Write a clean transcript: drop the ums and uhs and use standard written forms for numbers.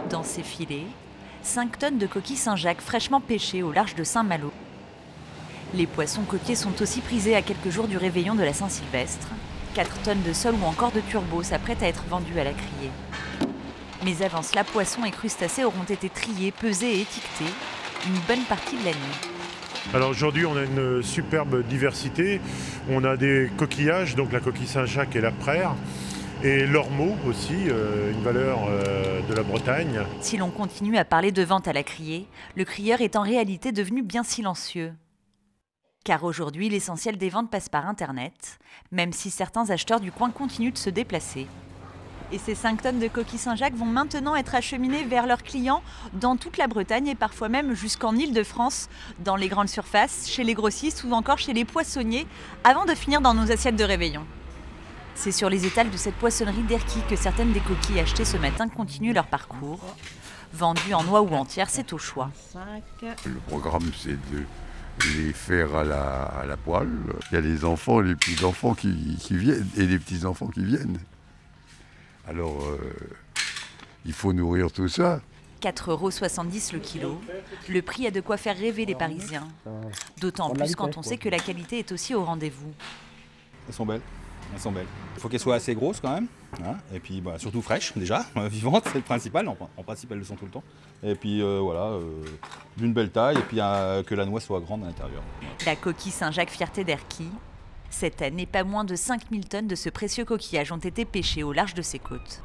Dans ces filets, 5 tonnes de coquilles Saint-Jacques fraîchement pêchées au large de Saint-Malo. Les poissons côtiers sont aussi prisés à quelques jours du réveillon de la Saint-Sylvestre. 4 tonnes de sole ou encore de turbo s'apprêtent à être vendues à la criée. Mais avant cela, poissons et crustacés auront été triés, pesés et étiquetés une bonne partie de la nuit. Alors aujourd'hui, on a une superbe diversité. On a des coquillages, donc la coquille Saint-Jacques et la praire, et l'ormeau aussi, une valeur de la Bretagne. Si l'on continue à parler de vente à la criée, le crieur est en réalité devenu bien silencieux. Car aujourd'hui, l'essentiel des ventes passe par Internet, même si certains acheteurs du coin continuent de se déplacer. Et ces 5 tonnes de coquilles Saint-Jacques vont maintenant être acheminées vers leurs clients dans toute la Bretagne et parfois même jusqu'en Île-de-France, dans les grandes surfaces, chez les grossistes ou encore chez les poissonniers, avant de finir dans nos assiettes de réveillon. C'est sur les étals de cette poissonnerie d'Erquy que certaines des coquilles achetées ce matin continuent leur parcours. Vendues en noix ou entières, c'est au choix. Le programme, c'est de les faire à la poêle. Il y a les enfants, les petits-enfants qui viennent et les petits-enfants qui viennent. Alors, il faut nourrir tout ça. 4,70 € le kilo. Le prix a de quoi faire rêver les Parisiens. D'autant plus quand on sait que la qualité est aussi au rendez-vous. Elles sont belles. Elles sont belles. Il faut qu'elles soient assez grosses quand même. Hein, et puis surtout fraîches déjà, vivantes, c'est le principal. En principe, elles le sont tout le temps. Et puis voilà, d'une belle taille et puis que la noix soit grande à l'intérieur. La coquille Saint-Jacques Fierté d'Erquy. Cette année, pas moins de 5000 tonnes de ce précieux coquillage ont été pêchées au large de ses côtes.